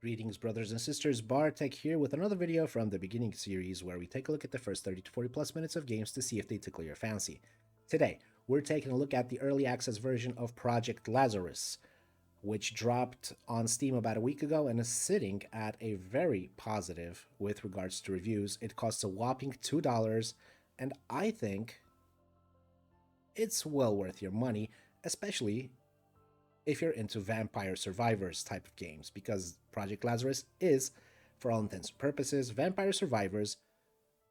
Greetings, brothers and sisters. Bartek here with another video from the beginning series where we take a look at the first 30 to 40 plus minutes of games to see if they tickle your fancy. Today, we're taking a look at the early access version of Project Lazarus, which dropped on Steam about a week ago and is sitting at a very positive with regards to reviews. It costs a whopping $2, and I think it's well worth your money, especially if you're into Vampire Survivors type of games, because Project Lazarus is, for all intents and purposes, Vampire Survivors,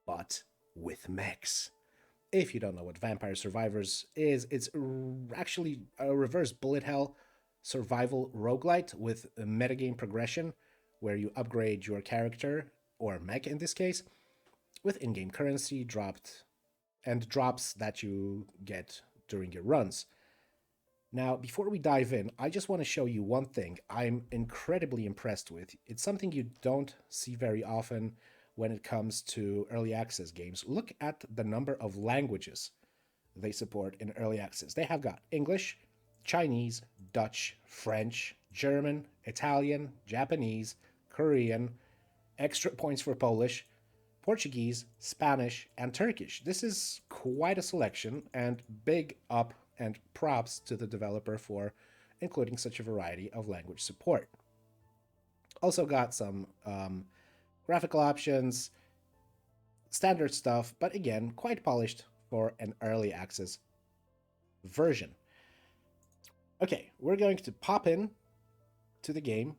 but with mechs. If you don't know what Vampire Survivors is, it's actually a reverse bullet hell survival roguelite with a metagame progression where you upgrade your character, or mech in this case, with in-game currency drops that you get during your runs. Now, before we dive in, I just want to show you one thing I'm incredibly impressed with. It's something you don't see very often when it comes to early access games. Look at the number of languages they support in early access. They have got English, Chinese, Dutch, French, German, Italian, Japanese, Korean, extra points for Polish, Portuguese, Spanish, and Turkish. This is quite a selection, and big up and props to the developer for including such a variety of language support. Also got some graphical options, standard stuff, but again, quite polished for an early access version. Okay, we're going to pop in to the game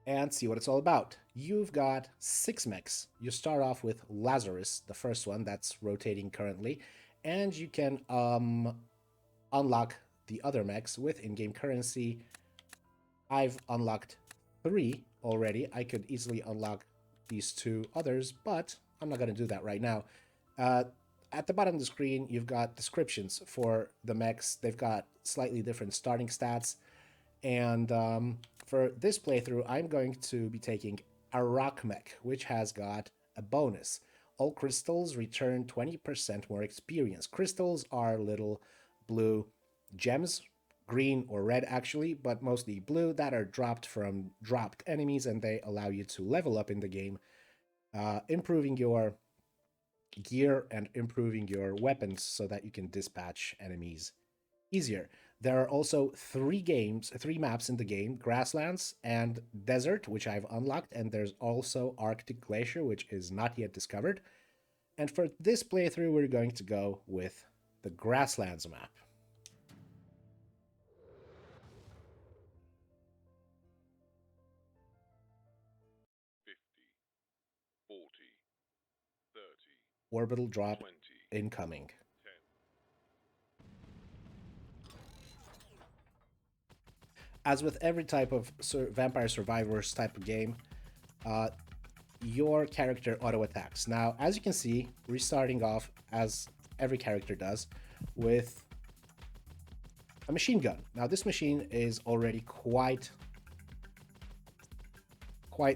and see what it's all about. You've got 6 mechs. You start off with Lazarus, the first one that's rotating currently, and you can unlock the other mechs with in-game currency. I've unlocked 3 already. I could easily unlock these 2 others, but I'm not going to do that right now. At the bottom of the screen, you've got descriptions for the mechs. They've got slightly different starting stats. And for this playthrough, I'm going to be taking a rock mech, which has got a bonus. All crystals return 20% more experience. Crystals are little blue gems, green or red actually, but mostly blue, that are dropped from dropped enemies, and they allow you to level up in the game, improving your gear and improving your weapons so that you can dispatch enemies easier. There are also 3 maps in the game: Grasslands and Desert, which I've unlocked, and there's also Arctic Glacier, which is not yet discovered. And for this playthrough, we're going to go with the Grasslands map. Orbital drop 20, incoming. 10. As with every type of Vampire Survivors type of game, your character auto-attacks. Now, as you can see, we're starting off, as every character does, with a machine gun. Now, this machine is already quite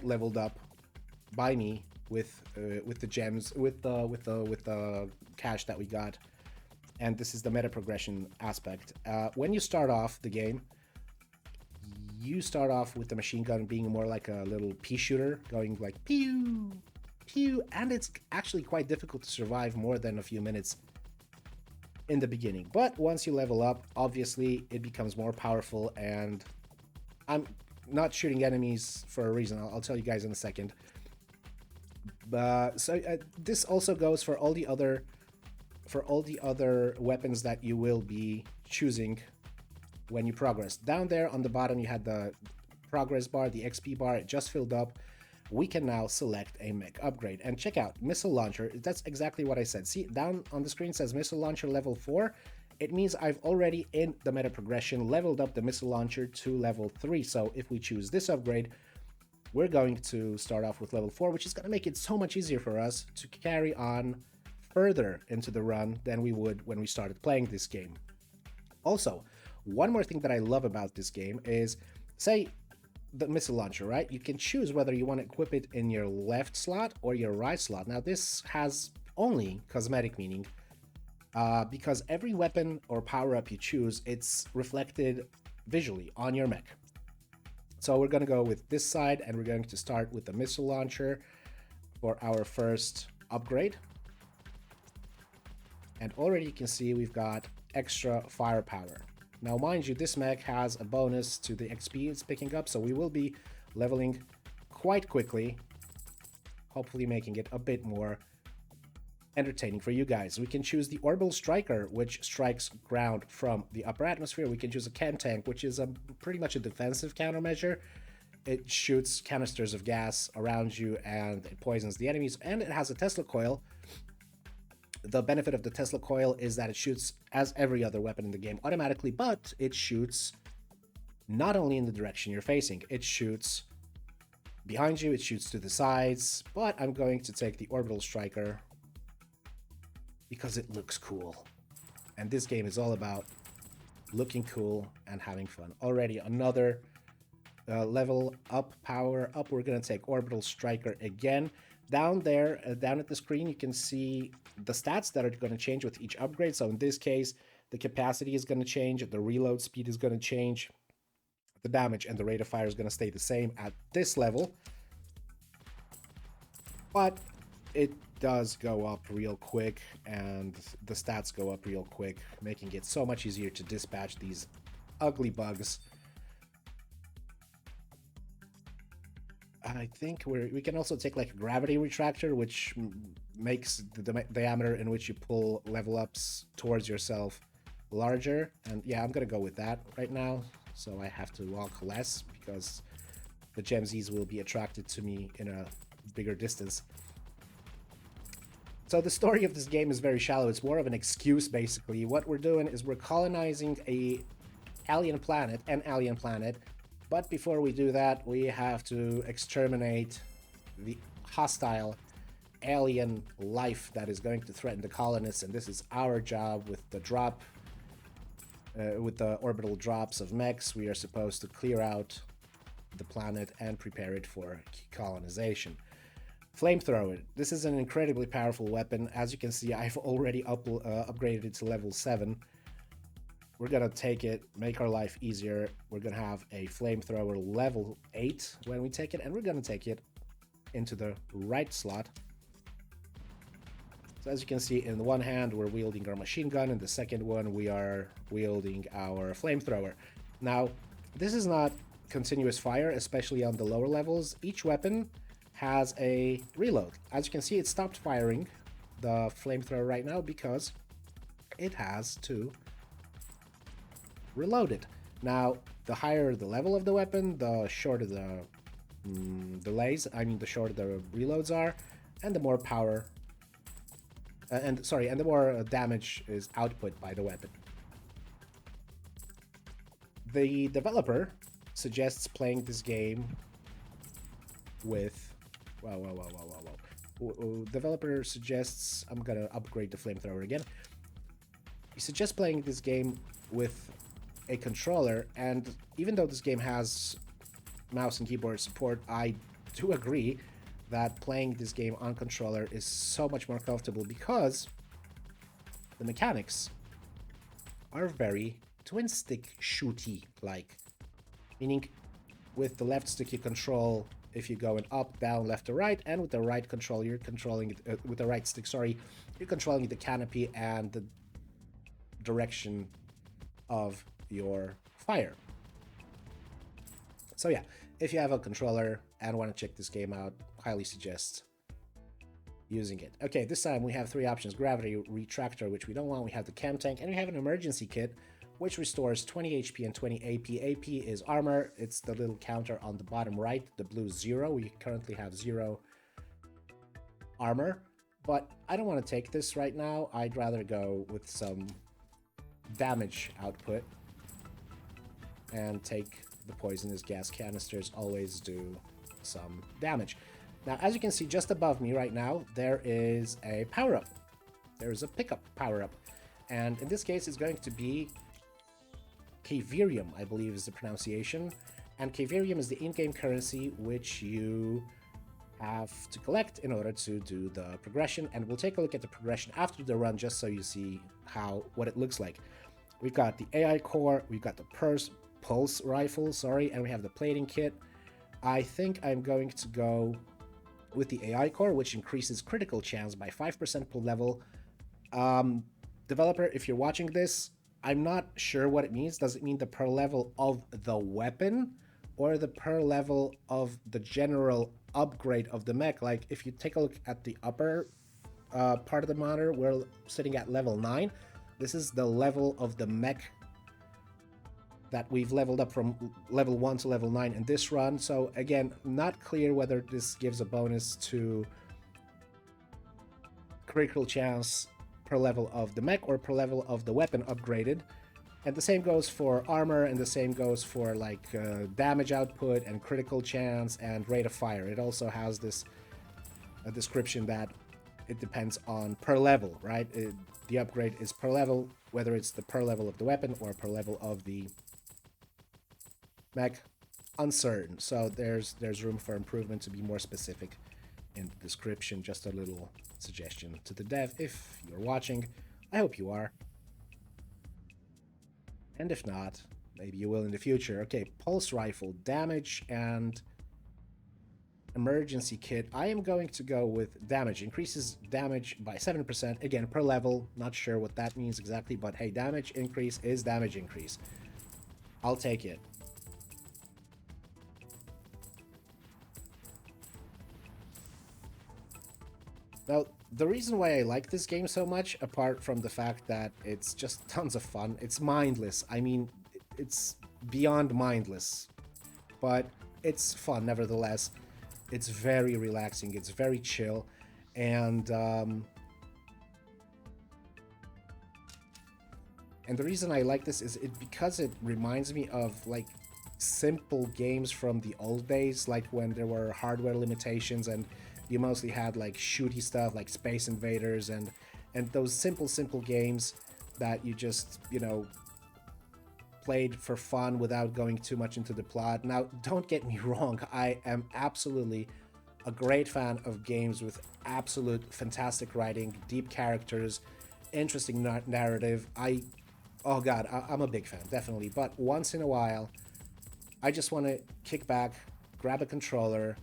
leveled up by me with the gems, with the cash that we got, and this is the meta progression aspect. When you start off the game, you start off with the machine gun being more like a little pea shooter, going like pew, pew, and it's actually quite difficult to survive more than a few minutes in the beginning. But once you level up, obviously it becomes more powerful, and I'm not shooting enemies for a reason. I'll tell you guys in a second. This also goes for all the other weapons that you will be choosing when you progress. Down there on the bottom, you had the progress bar, the XP bar. It just filled up. We can now select a mech upgrade. And check out missile launcher. That's exactly what I said. See, down on the screen says missile launcher level 4. It means I've already, in the meta progression, leveled up the missile launcher to level 3. So if we choose this upgrade, we're going to start off with level 4, which is going to make it so much easier for us to carry on further into the run than we would when we started playing this game. Also, one more thing that I love about this game is, say, the missile launcher, right? You can choose whether you want to equip it in your left slot or your right slot. Now, this has only cosmetic meaning, because every weapon or power-up you choose, it's reflected visually on your mech. So we're going to go with this side, and we're going to start with the missile launcher for our first upgrade. And already you can see we've got extra firepower. Now, mind you, this mech has a bonus to the XP it's picking up, so we will be leveling quite quickly, hopefully making it a bit more entertaining for you guys. We can choose the orbital striker, which strikes ground from the upper atmosphere. We can choose a chem tank, which is pretty much a defensive countermeasure. It shoots canisters of gas around you and it poisons the enemies, and it has a Tesla coil. The benefit of the Tesla coil is that it shoots, as every other weapon in the game, automatically, but it shoots not only in the direction you're facing, it shoots behind you, it shoots to the sides, but I'm going to take the orbital striker because it looks cool. And this game is all about looking cool and having fun. Already another level up, power up. We're going to take orbital striker again. Down there, down at the screen, you can see the stats that are going to change with each upgrade. So in this case, the capacity is going to change, the reload speed is going to change, the damage and the rate of fire is going to stay the same at this level. But it does go up real quick, and the stats go up real quick, making it so much easier to dispatch these ugly bugs. I think we can also take like a gravity retractor, which makes the diameter in which you pull level ups towards yourself larger. And yeah, I'm gonna go with that right now. So I have to walk less because the gemsies will be attracted to me in a bigger distance. So the story of this game is very shallow. It's more of an excuse, basically. What we're doing is we're colonizing an alien planet, but before we do that, we have to exterminate the hostile alien life that is going to threaten the colonists, and this is our job with the drop, with the orbital drops of mechs. We are supposed to clear out the planet and prepare it for colonization. Flamethrower. This is an incredibly powerful weapon. As you can see, I've already upgraded it to level 7. We're gonna take it, make our life easier. We're gonna have a flamethrower level 8 when we take it, and we're gonna take it into the right slot. So as you can see, in the one hand, we're wielding our machine gun, and the second one, we are wielding our flamethrower. Now, this is not continuous fire, especially on the lower levels. Each weapon has a reload. As you can see, it stopped firing the flamethrower right now because it has to reload it. Now, the higher the level of the weapon, the shorter the the shorter the reloads are, and the more power, and the more damage is output by the weapon. The developer suggests playing this game with developer suggests, I'm gonna upgrade the flamethrower again. He suggests playing this game with a controller, and even though this game has mouse and keyboard support, I do agree that playing this game on controller is so much more comfortable because the mechanics are very twin stick shooty like, meaning with the left stick you control if you're going up, down, left, or right, and with the right control, you're controlling with the right stick. You're controlling the canopy and the direction of your fire. So yeah, if you have a controller and want to check this game out, highly suggest using it. Okay, this time we have 3 options: gravity retractor, which we don't want. We have the chem tank, and we have an emergency kit, which restores 20 HP and 20 AP. AP is armor. It's the little counter on the bottom right, the blue 0. We currently have 0 armor, but I don't want to take this right now. I'd rather go with some damage output and take the poisonous gas canisters. Always do some damage. Now, as you can see just above me right now, there is a power-up. There is a pickup power-up, and in this case it's going to be Caverium, I believe is the pronunciation, and Caverium is the in-game currency which you have to collect in order to do the progression, and we'll take a look at the progression after the run just so you see what it looks like. We've got the AI core, we've got the pulse rifle, sorry, and we have the plating kit. I think I'm going to go with the AI core, which increases critical chance by 5% per level. Developer, if you're watching this, I'm not sure what it means. Does it mean the per level of the weapon or the per level of the general upgrade of the mech? Like, if you take a look at the upper part of the monitor, we're sitting at level 9. This is the level of the mech that we've leveled up from level 1 to level 9 in this run. So again, not clear whether this gives a bonus to critical chance per level of the mech or per level of the weapon upgraded. And the same goes for armor, and the same goes for like damage output and critical chance and rate of fire. It also has this description that it depends on per level, right? The upgrade is per level, whether it's the per level of the weapon or per level of the mech, uncertain. So there's room for improvement to be more specific in the description. Just a little suggestion to the dev if you're watching. I hope you are. And if not, maybe you will in the future. Okay, pulse rifle, damage and emergency kit. I am going to go with damage. Increases damage by 7%. Again, per level. Not sure what that means exactly, but hey, damage increase is damage increase. I'll take it. Now, the reason why I like this game so much, apart from the fact that it's just tons of fun, it's mindless. I mean, it's beyond mindless, but it's fun nevertheless. It's very relaxing, it's very chill, and the reason I like this is because it reminds me of like simple games from the old days, like when there were hardware limitations and you mostly had like shooty stuff like Space Invaders and those simple games that you just, you know, played for fun without going too much into the plot. Now, don't get me wrong, I am absolutely a great fan of games with absolute fantastic writing, deep characters, interesting narrative. Oh god, I'm a big fan, definitely. But once in a while, I just want to kick back, grab a controller,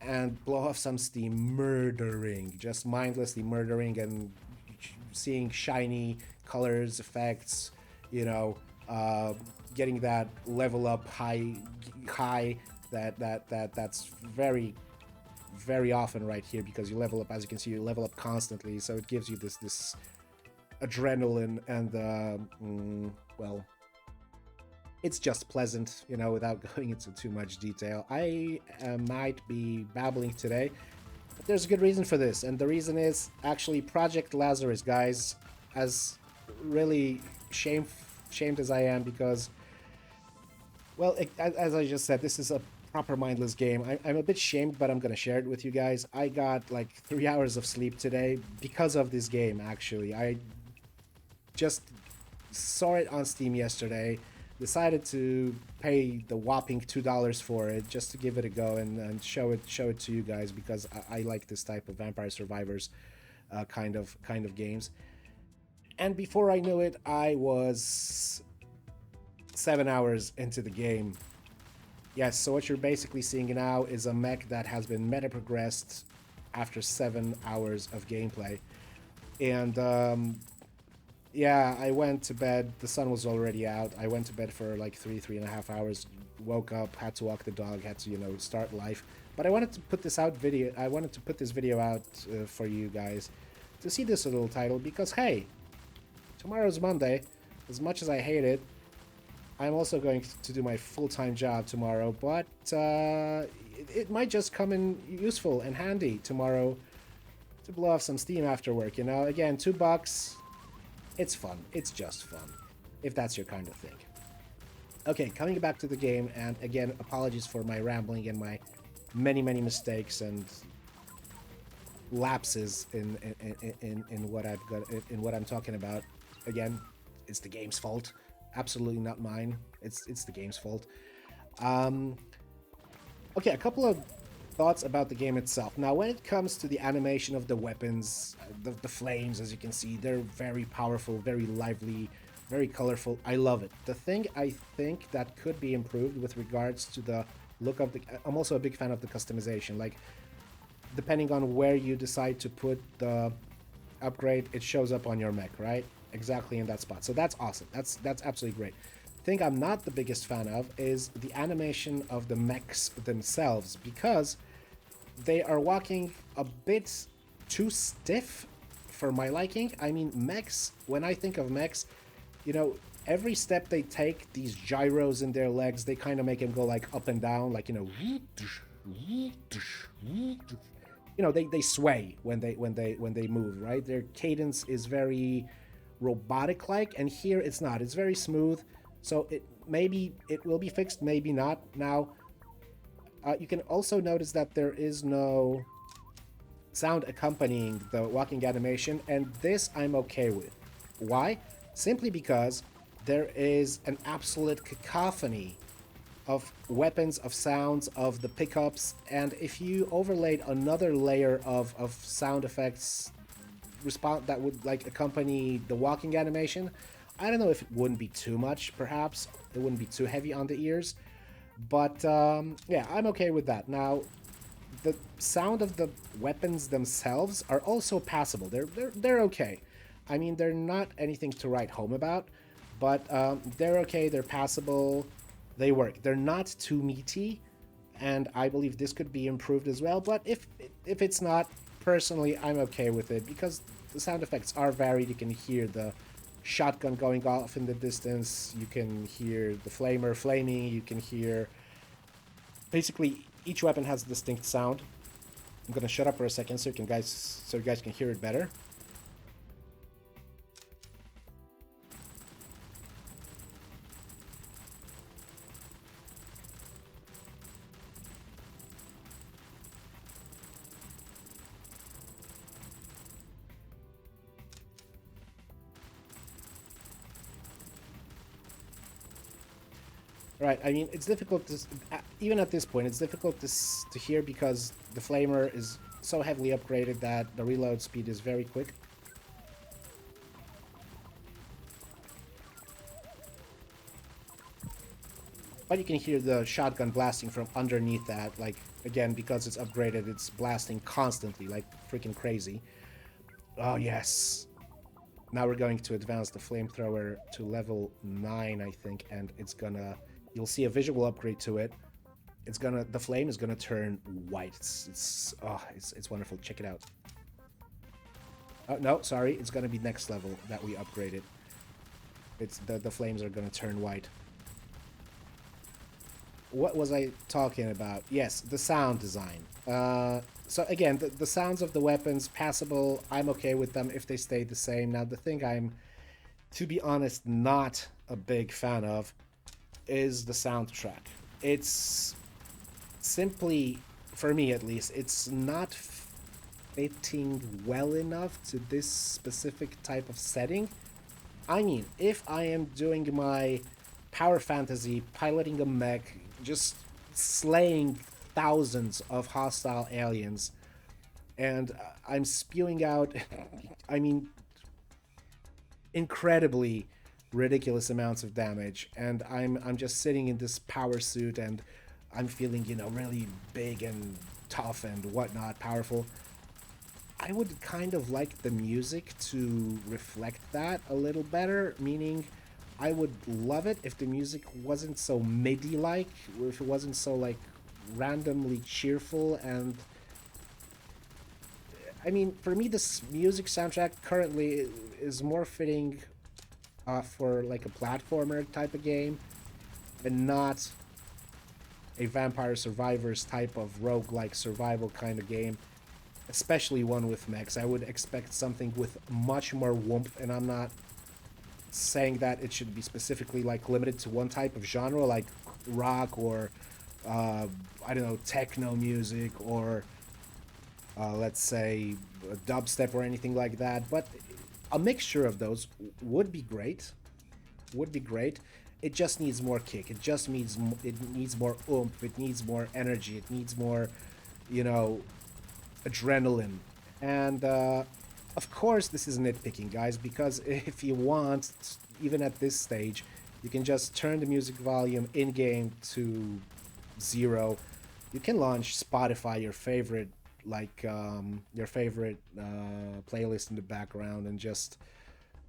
and blow off some steam, just mindlessly murdering and seeing shiny colors, effects, you know, getting that level up high that's very often right here, because you level up, as you can see, you level up constantly, so it gives you this adrenaline and well, it's just pleasant, you know, without going into too much detail. I might be babbling today, but there's a good reason for this, and the reason is actually Project Lazarus, guys. As really shamed as I am, because, well, as I just said, this is a proper mindless game. I'm a bit shamed, but I'm gonna share it with you guys. I got like 3 hours of sleep today because of this game, actually. I just saw it on Steam yesterday, decided to pay the whopping $2 for it just to give it a go and show it to you guys, because I like this type of Vampire Survivors kind of games. And before I knew it, I was 7 hours into the game. Yes, so what you're basically seeing now is a mech that has been meta progressed after 7 hours of gameplay. And yeah, I went to bed. The sun was already out. I went to bed for like 3.5 hours. Woke up, had to walk the dog, had to, you know, start life. But I wanted to put this video out for you guys to see this little title, because hey, tomorrow's Monday. As much as I hate it, I'm also going to do my full-time job tomorrow. But it might just come in useful and handy tomorrow to blow off some steam after work. You know, again, $2. It's fun. It's just fun, if that's your kind of thing. Okay, coming back to the game, and again, apologies for my rambling and my many mistakes and lapses in what I've got, in what I'm talking about. Again, it's the game's fault. Absolutely not mine. It's the game's fault. Okay, a couple of thoughts about the game itself. Now, when it comes to the animation of the weapons, the flames, as you can see, they're very powerful, very lively, very colorful. I love it. The thing I think that could be improved with regards to the look of the... I'm also a big fan of the customization. Like, depending on where you decide to put the upgrade, it shows up on your mech, right? Exactly in that spot. So that's awesome. That's absolutely great. The thing I'm not the biggest fan of is the animation of the mechs themselves, because they are walking a bit too stiff for my liking. I mean, mechs, when I think of mechs, you know, every step they take, these gyros in their legs, they kind of make them go like up and down, like, you know, they sway when they move, right? Their cadence is very robotic like, and here it's not. It's very smooth. So maybe it will be fixed, maybe not. Now, you can also notice that there is no sound accompanying the walking animation, and this I'm okay with. Why? Simply because there is an absolute cacophony of weapons, of sounds, of the pickups, and if you overlaid another layer of sound effects that would like accompany the walking animation, I don't know if it wouldn't be too much, perhaps. It wouldn't be too heavy on the ears. But yeah, I'm okay with that. Now, the sound of the weapons themselves are also passable. They're okay. I mean, they're not anything to write home about, but they're okay. They're passable. They work. They're not too meaty, and I believe this could be improved as well. But if it's not, personally, I'm okay with it because the sound effects are varied. You can hear the shotgun going off in the distance. You can hear the flamer flaming. You can hear... Basically, each weapon has a distinct sound. I'm gonna shut up for a second so you guys can hear it better. Right, I mean, it's difficult to... Even at this point, it's difficult to hear because the flamer is so heavily upgraded that the reload speed is very quick. But you can hear the shotgun blasting from underneath that, like, again, because it's upgraded, it's blasting constantly, like freaking crazy. Oh, yes. Now we're going to advance the flamethrower to level 9, I think, and it's gonna... You'll see a visual upgrade to it. It's gonna... The flame is gonna turn white. It's wonderful. Check it out. Oh, no, sorry. It's gonna be next level that we upgraded. It's the flames are gonna turn white. What was I talking about? Yes, the sound design. So again, the sounds of the weapons, passable. I'm okay with them if they stay the same. Now, the thing I'm, to be honest, not a big fan of is the soundtrack. It's simply, for me at least, it's not fitting well enough to this specific type of setting. I mean, if I am doing my power fantasy, piloting a mech, just slaying thousands of hostile aliens, and I'm spewing out, I mean, incredibly ridiculous amounts of damage, and I'm just sitting in this power suit, and I'm feeling, you know, really big and tough and whatnot, powerful. I would kind of like the music to reflect that a little better, meaning I would love it if the music wasn't so MIDI-like, if it wasn't so, like, randomly cheerful. And I mean, for me, this music soundtrack currently is more fitting for, like, a platformer type of game, and not a Vampire Survivors type of roguelike survival kind of game, especially one with mechs. I would expect something with much more woomph, and I'm not saying that it should be specifically, like, limited to one type of genre, like rock or I don't know, techno music, or let's say dubstep or anything like that. But a mixture of those would be great. Would be great. It just needs more kick. It just needs more oomph. It needs more energy. It needs more, you know, adrenaline. And Of course, this is nitpicking, guys, because if you want, even at this stage, you can just turn the music volume in-game to 0. You can launch Spotify, your favorite playlist in the background, and just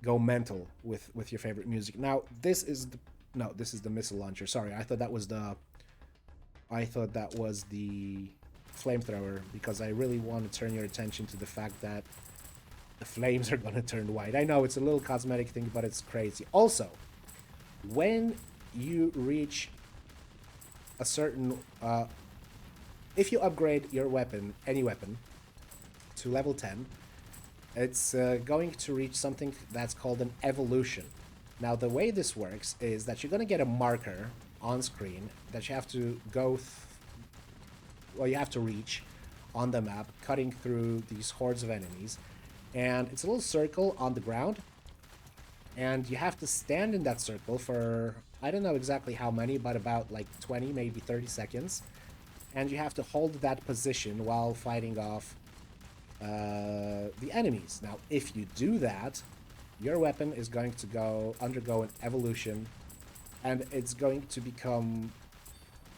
go mental with your favorite music. Now, this is the no, this is the missile launcher. Sorry, I thought that was the flamethrower, because I really want to turn your attention to the fact that the flames are gonna turn white. I know it's a little cosmetic thing, but it's crazy. Also, when you reach a certain, if you upgrade your weapon, any weapon, to level 10, it's going to reach something that's called an evolution. Now, the way this works is that you're gonna get a marker on screen that you have to you have to reach on the map, cutting through these hordes of enemies. And it's a little circle on the ground, and you have to stand in that circle for, I don't know exactly how many, but about like 20, maybe 30 seconds. And you have to hold that position while fighting off the enemies. Now, if you do that, your weapon is going to undergo an evolution, and it's going to become,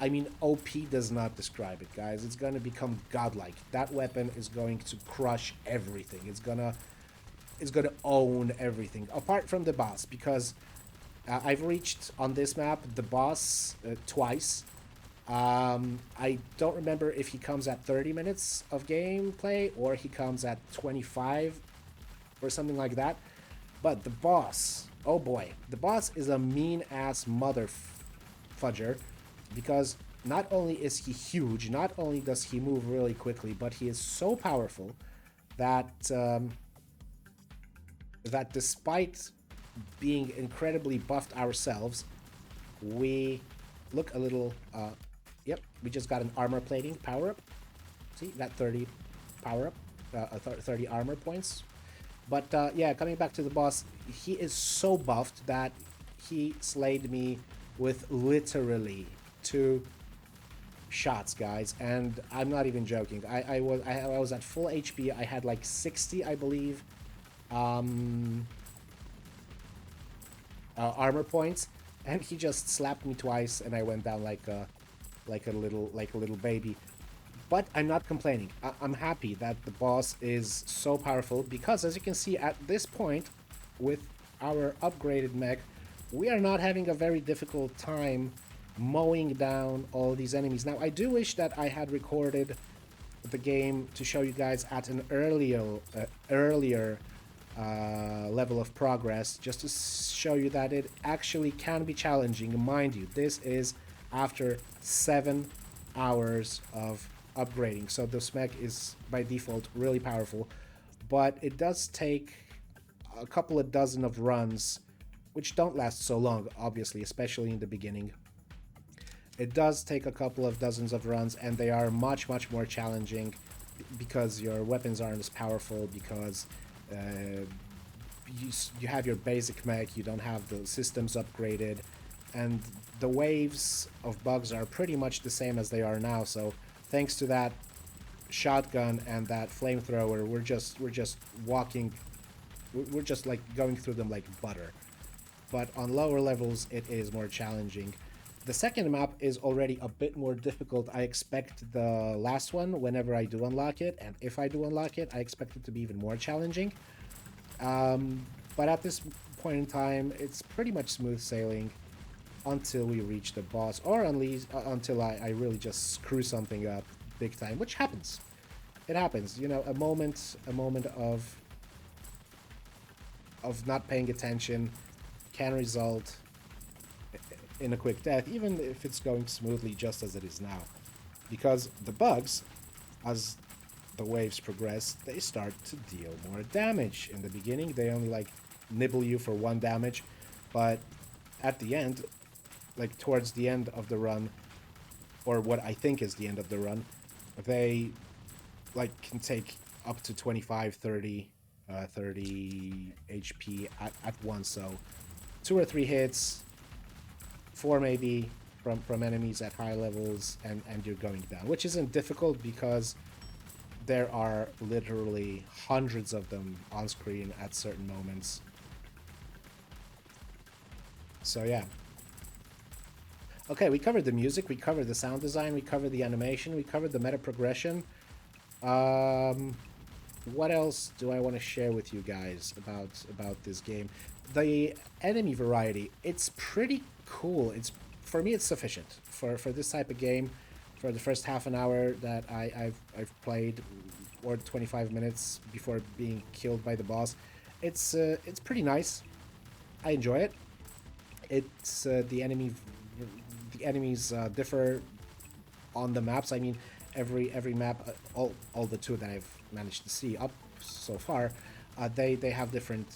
I mean, OP does not describe it, guys. It's going to become godlike. That weapon is going to crush everything. It's gonna own everything, apart from the boss, because I've reached on this map the boss twice. I don't remember if he comes at 30 minutes of gameplay or he comes at 25 or something like that. But the boss, oh boy, the boss is a mean-ass fudger, because not only is he huge, not only does he move really quickly, but he is so powerful that that despite being incredibly buffed ourselves, we look a little. Yep, we just got an armor plating power up. See, that 30 power up, 30 armor points. But yeah, coming back to the boss, he is so buffed that he slayed me with literally 2 shots, guys, and I'm not even joking. I was at full HP. I had like 60, I believe, armor points, and he just slapped me twice, and I went down like a little baby. But I'm not complaining. I'm happy that the boss is so powerful, because as you can see at this point, with our upgraded mech, we are not having a very difficult time mowing down all these enemies. Now, I do wish that I had recorded the game to show you guys at an earlier level of progress, just to show you that it actually can be challenging. Mind you, this is after 7 hours of upgrading, so the mech is by default really powerful, but it does take a couple of dozen of runs, which don't last so long, obviously, especially in the beginning. It does take a couple of dozens of runs, and they are much more challenging, because your weapons aren't as powerful, because you have your basic mech, you don't have the systems upgraded, and the waves of bugs are pretty much the same as they are now. So thanks to that shotgun and that flamethrower, we're just like going through them like butter. But on lower levels, it is more challenging. The second map is already a bit more difficult. I expect the last one, whenever I do unlock it, and if I do unlock it, I expect it to be even more challenging. But at this point in time, it's pretty much smooth sailing until we reach the boss, or until I really just screw something up big time, which happens. It happens, you know, a moment of not paying attention can result in a quick death, even if it's going smoothly, just as it is now. Because the bugs, as the waves progress, they start to deal more damage. In the beginning, they only like nibble you for 1 damage, but at the end, like towards the end of the run, or what I think is the end of the run, they like can take up to 25, 30 HP at once. So 2 or 3 hits, 4 maybe from enemies at high levels, and you're going down, which isn't difficult, because there are literally hundreds of them on screen at certain moments. So yeah. Okay, we covered the music, we covered the sound design, we covered the animation, we covered the meta progression. What else do I want to share with you guys about this game? The enemy variety, it's pretty cool. It's, for me, it's sufficient for this type of game. For the first half an hour that I've played, or 25 minutes before being killed by the boss, it's pretty nice. I enjoy it. It's the enemies differ on the maps. I mean, every map, all the two that I've managed to see up so far, they have different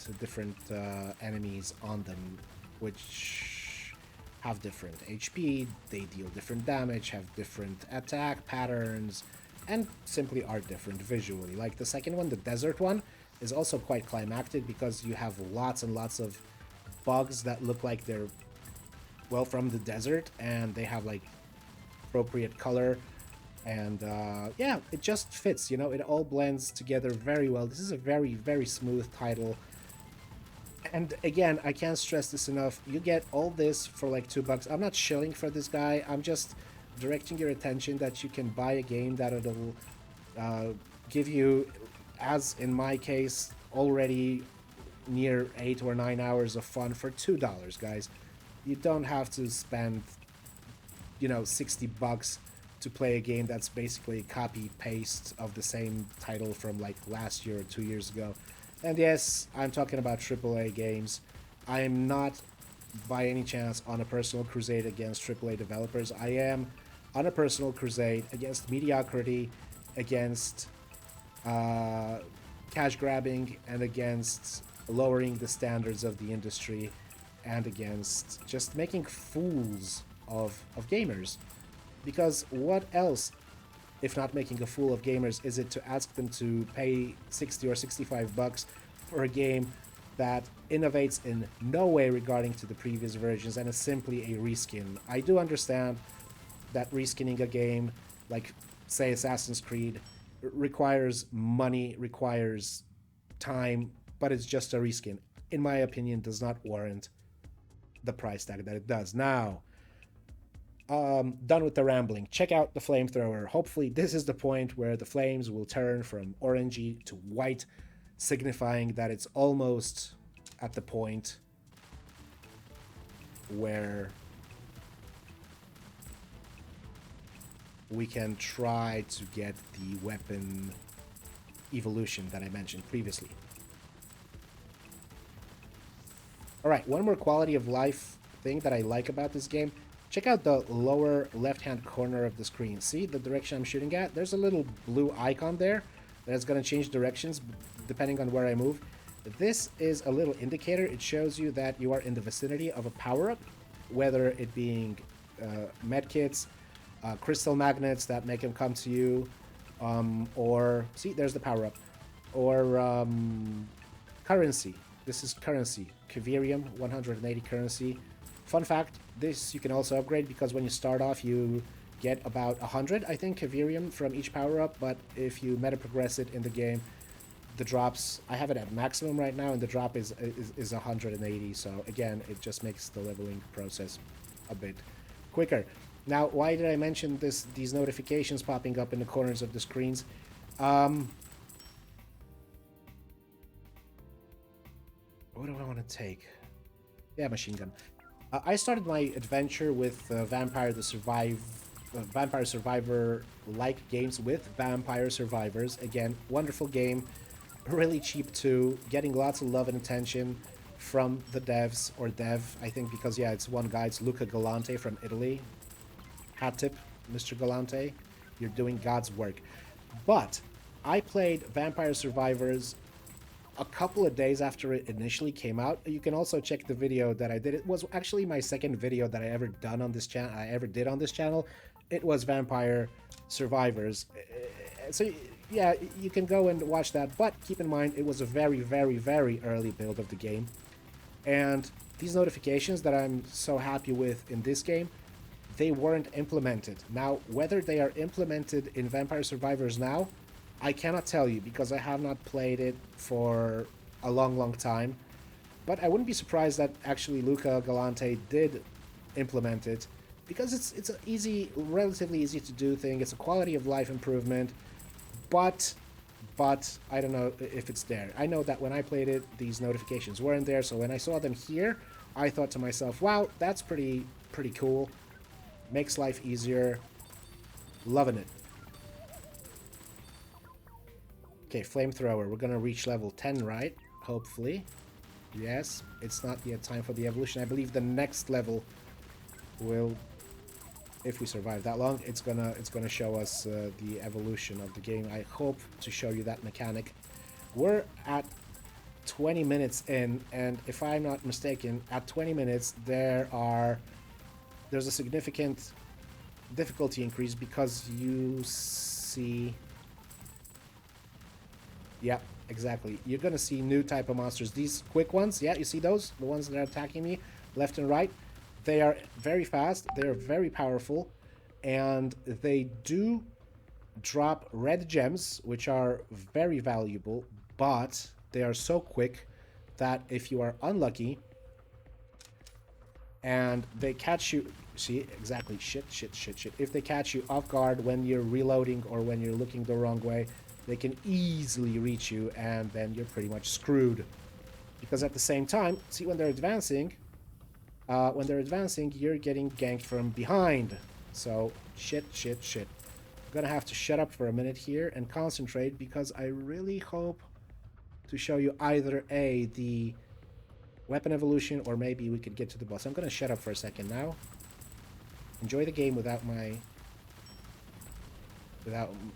enemies on them, which have different HP. They deal different damage, have different attack patterns, and simply are different visually. Like the second one, the desert one, is also quite climactic because you have lots and lots of bugs that look like they're, well, from the desert, and they have like appropriate color, and yeah, it just fits, you know, it all blends together very well. This is a very, very smooth title, and again, I can't stress this enough, you get all this for like $2. I'm not shilling for this guy, I'm just directing your attention that you can buy a game that it'll give you, as in my case, already near 8 or 9 hours of fun for $2, guys. You don't have to spend, you know, $60 to play a game that's basically a copy paste of the same title from like last year or 2 years ago. And yes, I'm talking about AAA games. I am not by any chance on a personal crusade against AAA developers. I am on a personal crusade against mediocrity, against cash grabbing, and against lowering the standards of the industry, and against just making fools of gamers. Because what else, if not making a fool of gamers, is it to ask them to pay 60 or 65 bucks for a game that innovates in no way regarding to the previous versions and is simply a reskin? I do understand that reskinning a game, like, say, Assassin's Creed, requires money, requires time, but it's just a reskin. In my opinion, does not warrant the price tag that it does. Now, done with the rambling. Check out the flamethrower. Hopefully this is the point where the flames will turn from orangey to white, signifying that it's almost at the point where we can try to get the weapon evolution that I mentioned previously. Alright, one more quality of life thing that I like about this game. Check out the lower left-hand corner of the screen. See the direction I'm shooting at? There's a little blue icon there that's going to change directions depending on where I move. This is a little indicator. It shows you that you are in the vicinity of a power-up, whether it being medkits, crystal magnets that make them come to you, or, see, there's the power-up, or currency. This is currency. Kivirium, 180 currency. Fun fact, this you can also upgrade because when you start off you get about 100, I think, Kivirium from each power-up, but if you meta progress it in the game, the drops, I have it at maximum right now, and the drop is 180, so again, it just makes the leveling process a bit quicker. Now, why did I mention these notifications popping up in the corners of the screens? What do I want to take? Yeah, machine gun. I started my adventure with Vampire Survivor-like games with Vampire Survivors. Again, wonderful game, really cheap too, getting lots of love and attention from the devs, or dev, I think, because, yeah, it's one guy, it's Luca Galante from Italy. Hat tip, Mr. Galante, you're doing God's work. But I played Vampire Survivors a couple of days after it initially came out. You can also check the video that I did. It was actually my second video that I ever did on this channel. It was Vampire Survivors. So yeah, you can go and watch that, but keep in mind it was a very, very, very early build of the game. And these notifications that I'm so happy with in this game, they weren't implemented. Now, whether they are implemented in Vampire Survivors now, I cannot tell you because I have not played it for a long time. But I wouldn't be surprised that actually Luca Galante did implement it, because it's an easy, relatively easy to do thing. It's a quality of life improvement, but I don't know if it's there. I know that when I played it, these notifications weren't there, so when I saw them here, I thought to myself, wow, that's pretty cool. Makes life easier. Loving it. Okay, flamethrower. We're gonna reach level 10, right? Hopefully. Yes, it's not yet time for the evolution. I believe the next level will, if we survive that long, it's gonna show us the evolution of the game. I hope to show you that mechanic. We're at 20 minutes in, and if I'm not mistaken, at 20 minutes there's a significant difficulty increase because you see. Yeah, exactly. You're gonna see new type of monsters. These quick ones, yeah, you see those? The ones that are attacking me left and right. They are very fast, they're very powerful, and they do drop red gems, which are very valuable, but they are so quick that if you are unlucky and they catch you, see, exactly, shit. If they catch you off guard when you're reloading or when you're looking the wrong way, they can easily reach you, and then you're pretty much screwed. Because at the same time, see, when they're advancing, you're getting ganked from behind. So, shit. I'm gonna have to shut up for a minute here and concentrate, because I really hope to show you either A, the weapon evolution, or maybe we could get to the boss. I'm gonna shut up for a second now. Enjoy the game without me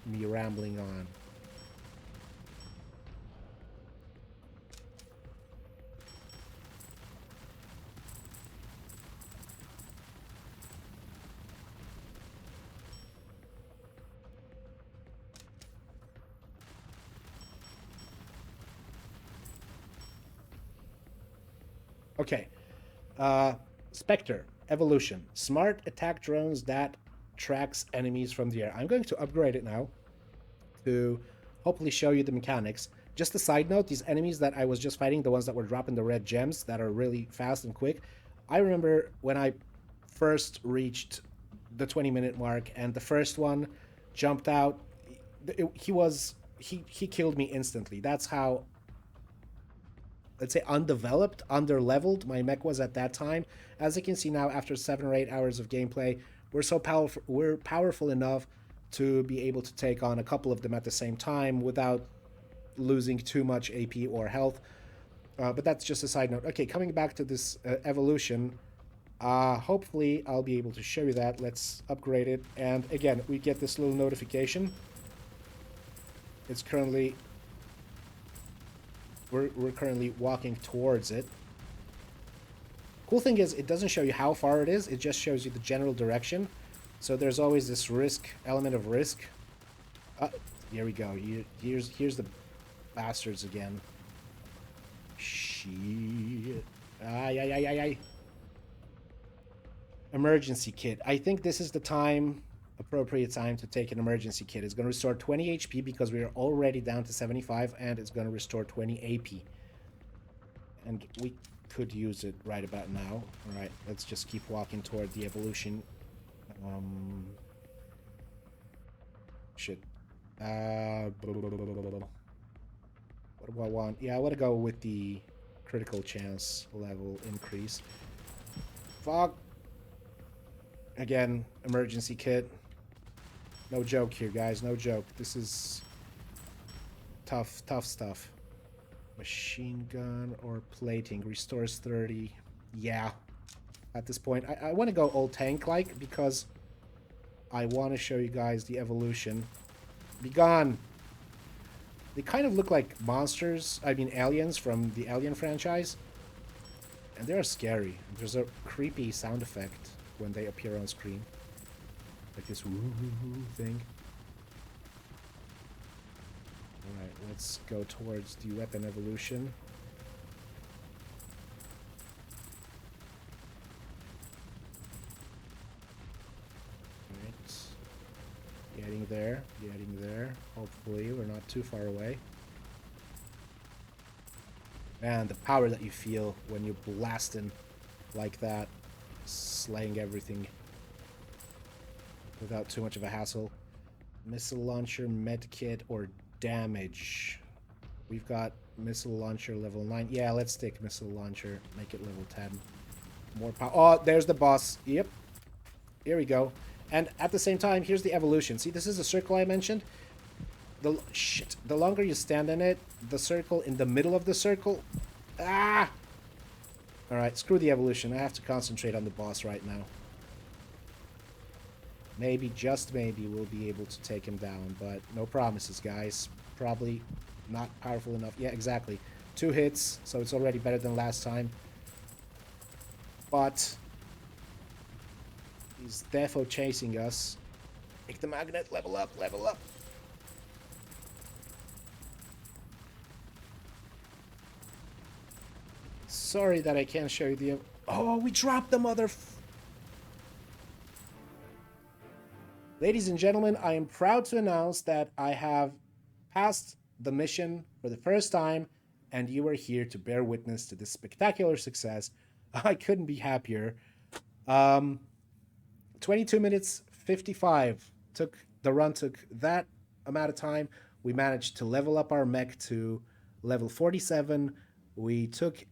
rambling on. Okay. Spectre. Evolution. Smart attack drones that tracks enemies from the air. I'm going to upgrade it now to hopefully show you the mechanics. Just a side note, these enemies that I was just fighting, the ones that were dropping the red gems that are really fast and quick, I remember when I first reached the 20-minute mark and the first one jumped out, he killed me instantly. That's how, let's say, undeveloped, underleveled my mech was at that time. As you can see now, after 7 or 8 hours of gameplay, we're powerful enough to be able to take on a couple of them at the same time without losing too much AP or health. But that's just a side note. Okay, coming back to this evolution, hopefully I'll be able to show you that. Let's upgrade it. And again, we get this little notification. It's currently... We're currently walking towards it. Cool thing is, it doesn't show you how far it is, it just shows you the general direction. So there's always this element of risk. Here we go. Here's the bastards again. Shit. Ay. Emergency kit. I think this is the appropriate time to take an emergency kit. It's going to restore 20 HP because we are already down to 75, and it's going to restore 20 AP. And we could use it right about now. Alright, let's just keep walking toward the evolution. Shit. What do I want? Yeah, I want to go with the critical chance level increase. Fuck. Again, emergency kit. No joke here, guys. No joke. This is tough stuff. Machine gun or plating. Restores 30. Yeah. At this point, I want to go old tank-like because I want to show you guys the evolution. Be gone! They kind of look like monsters, I mean aliens from the Alien franchise. And they're scary. There's a creepy sound effect when they appear on screen. Like this woo-hoo-hoo thing. Alright, let's go towards the weapon evolution. Alright. Getting there. Hopefully, we're not too far away. And the power that you feel when you're blasting like that, slaying everything without too much of a hassle. Missile launcher, medkit, or damage. We've got missile launcher level 9. Yeah, let's take missile launcher, make it level 10. More power. Oh, there's the boss. Yep. Here we go. And at the same time, here's the evolution. See, this is the circle I mentioned. The longer you stand in it, the circle in the middle of the circle. Ah! Alright, screw the evolution. I have to concentrate on the boss right now. Maybe, just maybe, we'll be able to take him down, but no promises, guys. Probably not powerful enough. Yeah, exactly. 2 hits, so it's already better than last time. But he's defo chasing us. Take the magnet, level up, level up. Sorry that I can't show you the... Oh, we dropped the mother... Ladies and gentlemen, I am proud to announce that I have passed the mission for the first time, and you are here to bear witness to this spectacular success. I couldn't be happier. 22 minutes 55 the run took that amount of time. We managed to level up our mech to level 47. We took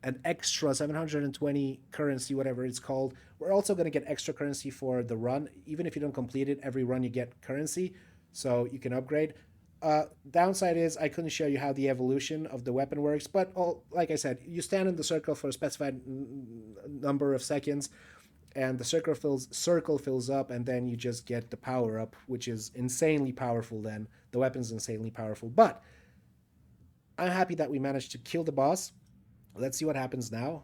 an extra 720 currency, whatever it's called. We're also going to get extra currency for the run. Even if you don't complete it, every run you get currency, so you can upgrade. Downside is I couldn't show you how the evolution of the weapon works, but like I said, you stand in the circle for a specified number of seconds, and the circle fills up, and then you just get the power up, which is insanely powerful. Then the weapon's insanely powerful. But I'm happy that we managed to kill the boss. Let's see what happens now.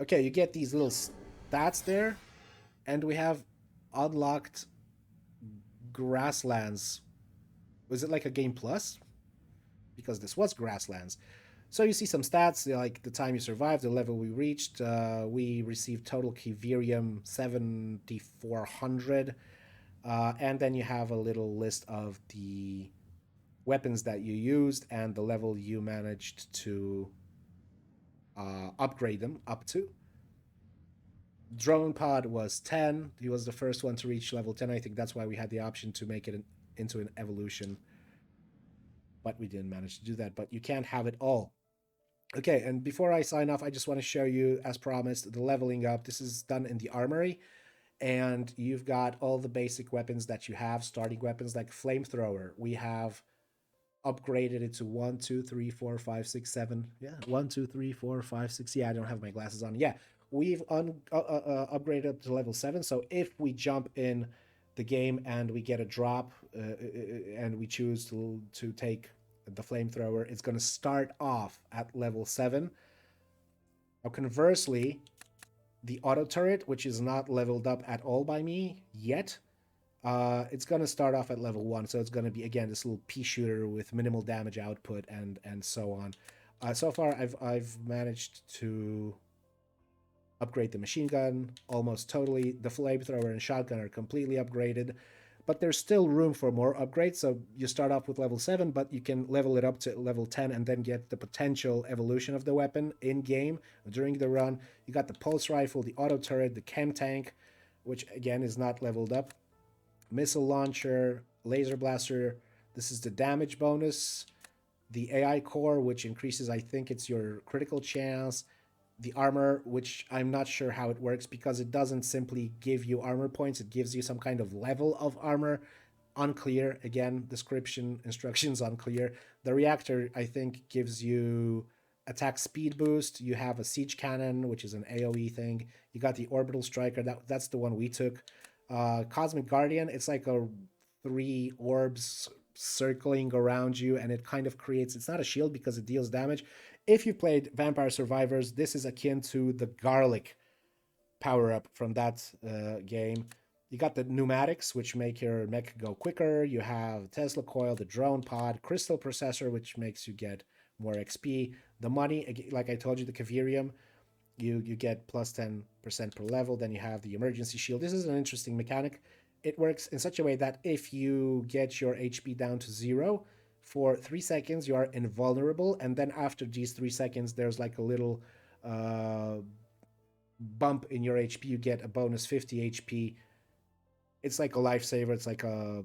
Okay, you get these little stats there, and we have unlocked grasslands. Was it like a game plus? Because this was grasslands. So you see some stats, like the time you survived, the level we reached. We received total Kivirium 7,400. And then you have a little list of the weapons that you used and the level you managed to upgrade them up to. Drone pod was 10. He was the first one to reach level 10. I think that's why we had the option to make it into an evolution. But we didn't manage to do that. But you can't have it all. Okay, and before I sign off, I just want to show you, as promised, the leveling up. This is done in the Armory. And you've got all the basic weapons that you have, starting weapons like flamethrower. We have upgraded it to 1, 2, 3, 4, 5, 6, 7. Yeah, 1, 2, 3, 4, 5, 6. Yeah, I don't have my glasses on. Yeah, we've upgraded up to level 7. So if we jump in the game and we get a drop and we choose to take the flamethrower, it's going to start off at level 7. Now, conversely, the auto turret, which is not leveled up at all by me yet, it's going to start off at level 1. So it's going to be, again, this little pea shooter with minimal damage output and so on. So far, I've managed to upgrade the machine gun almost totally. The flamethrower and shotgun are completely upgraded, but there's still room for more upgrades. So you start off with level 7, but you can level it up to level 10 and then get the potential evolution of the weapon in game during the run. You got the pulse rifle, the auto turret, the chem tank, which again is not leveled up, missile launcher, laser blaster. This is the damage bonus, the AI core, which increases, I think it's your critical chance, the armor, which I'm not sure how it works because it doesn't simply give you armor points. It gives you some kind of level of armor. Unclear. Again, description, instructions unclear. The reactor, I think, gives you attack speed boost. You have a siege cannon, which is an AoE thing. You got the orbital striker. That's the one we took. Cosmic Guardian, it's like 3 orbs circling around you, and it kind of creates, it's not a shield because it deals damage. If you've played Vampire Survivors, this is akin to the garlic power-up from that game. You got the pneumatics, which make your mech go quicker. You have Tesla coil, the drone pod, crystal processor, which makes you get more XP. The money, like I told you, the Kivirium, you get plus 10% per level. Then you have the emergency shield. This is an interesting mechanic. it works in such a way that if you get your HP down to 0 for 3 seconds, you are invulnerable. And then after these 3 seconds, there's like a little bump in your HP. You get a bonus 50 HP. It's like a lifesaver. It's like a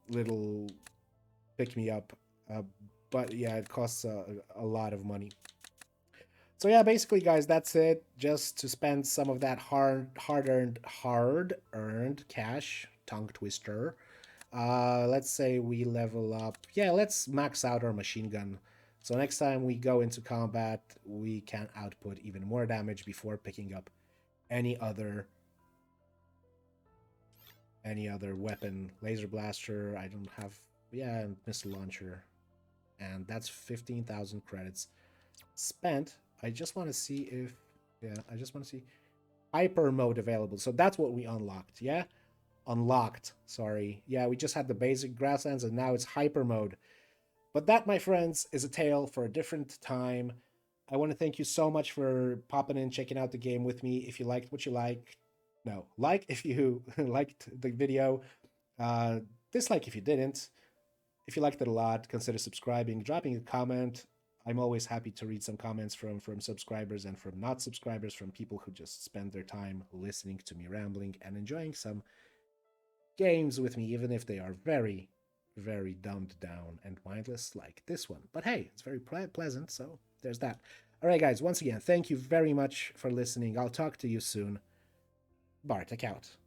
little pick me up. But yeah, it costs a lot of money. So yeah, basically, guys, that's it. Just to spend some of that hard-earned cash, tongue twister. Let's say we level up. Yeah, let's max out our machine gun. So next time we go into combat, we can output even more damage before picking up any other weapon. Laser blaster. I don't have. Yeah, missile launcher, and that's 15,000 credits spent. I just want to see if, yeah, I just want to see hyper mode available. So that's what we unlocked, yeah? Unlocked, sorry. Yeah, we just had the basic grasslands and now it's hyper mode. But that, my friends, is a tale for a different time. I want to thank you so much for popping in, checking out the game with me. If you liked what you like, no, like if you liked the video, dislike if you didn't. If you liked it a lot, consider subscribing, dropping a comment. I'm always happy to read some comments from subscribers and from not subscribers, from people who just spend their time listening to me rambling and enjoying some games with me, even if they are very, very dumbed down and mindless like this one. But hey, it's very pleasant, so there's that. All right, guys, once again, thank you very much for listening. I'll talk to you soon. Bartek out.